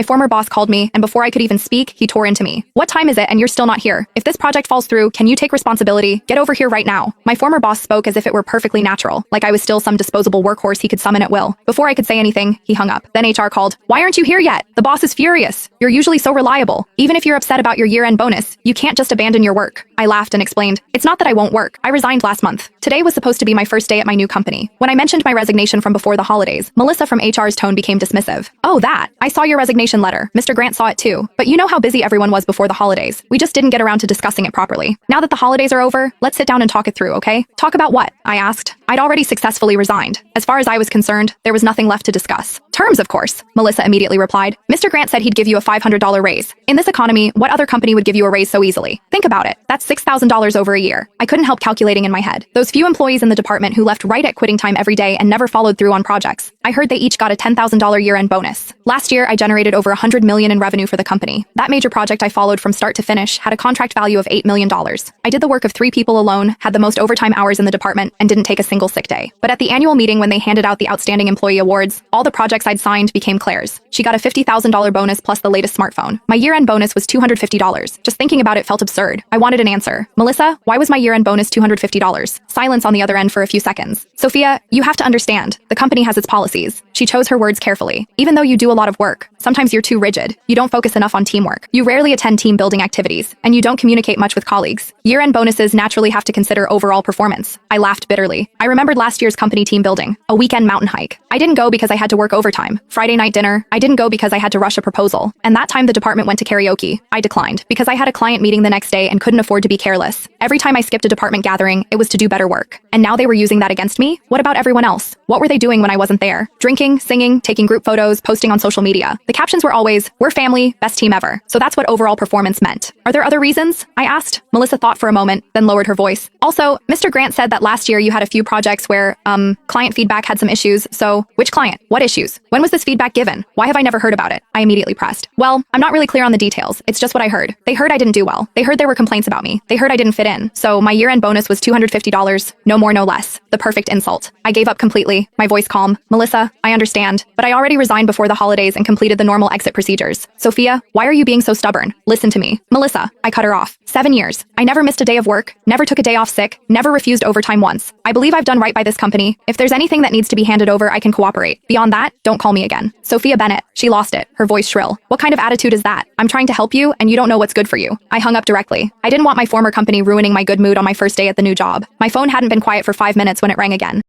My former boss called me, and before I could even speak, he tore into me. What time is it and you're still not here? If this project falls through, can you take responsibility? Get over here right now. My former boss spoke as if it were perfectly natural, like I was still some disposable workhorse he could summon at will. Before I could say anything, he hung up. Then HR called. Why aren't you here yet? The boss is furious. You're usually so reliable. Even if you're upset about your year-end bonus, you can't just abandon your work. I laughed and explained. It's not that I won't work. I resigned last month. Today was supposed to be my first day at my new company. When I mentioned my resignation from before the holidays, Melissa from HR's tone became dismissive. Oh, that. I saw your resignation letter. Mr. Grant saw it too. But you know how busy everyone was before the holidays. We just didn't get around to discussing it properly. Now that the holidays are over, let's sit down and talk it through, okay? Talk about what? I asked. I'd already successfully resigned. As far as I was concerned, there was nothing left to discuss. Terms, of course, Melissa immediately replied. Mr. Grant said he'd give you a $500 raise. In this economy, what other company would give you a raise so easily? Think about it. That's $6,000 over a year. I couldn't help calculating in my head. Those few employees in the department who left right at quitting time every day and never followed through on projects. I heard they each got a $10,000 year-end bonus. Last year, I generated over $100 million in revenue for the company. That major project I followed from start to finish had a contract value of $8 million. I did the work of 3 people alone, had the most overtime hours in the department, and didn't take a single sick day. But at the annual meeting when they handed out the Outstanding Employee Awards, all the projects I'd signed became Claire's. She got a $50,000 bonus plus the latest smartphone. My year-end bonus was $250. Just thinking about it felt absurd. I wanted an answer. Melissa, why was my year-end bonus $250? Silence on the other end for a few seconds. Sophia, you have to understand. The company has its policies. She chose her words carefully. Even though you do a lot of work, sometimes you're too rigid. You don't focus enough on teamwork. You rarely attend team-building activities, and you don't communicate much with colleagues. Year-end bonuses naturally have to consider overall performance. I laughed bitterly. I remembered last year's company team building, a weekend mountain hike. I didn't go because I had to work overtime. Friday night dinner, I didn't go because I had to rush a proposal. And that time the department went to karaoke. I declined because I had a client meeting the next day and couldn't afford to be careless. Every time I skipped a department gathering, it was to do better work. And now they were using that against me? What about everyone else? What were they doing when I wasn't there? Drinking, singing, taking group photos, posting on social media. The captions were always, "We're family, best team ever." So that's what overall performance meant. Are there other reasons? I asked. Melissa thought for a moment, then lowered her voice. Also, Mr. Grant said that last year you had a few projects where, client feedback had some issues. So, which client? What issues? When was this feedback given? Why have I never heard about it? I immediately pressed. Well, I'm not really clear on the details. It's just what I heard. They heard I didn't do well. They heard there were complaints about me. They heard I didn't fit in. So my year-end bonus was $250, no more, no less. The perfect insult. I gave up completely, my voice calm. Melissa, I understand, but I already resigned before the holidays and completed the normal exit procedures. Sophia, why are you being so stubborn? Listen to me. Melissa, I cut her off. 7 years. I never missed a day of work, never took a day off sick, never refused overtime once. I believe I've done right by this company. If there's anything that needs to be handed over, I can cooperate. Beyond that, don't call me again. Sophia Bennett. She lost it, her voice shrill. What kind of attitude is that? I'm trying to help you, and you don't know what's good for you. I hung up directly. I didn't want my former company ruining my good mood on my first day at the new job. My phone hadn't been quiet for 5 minutes when it rang again.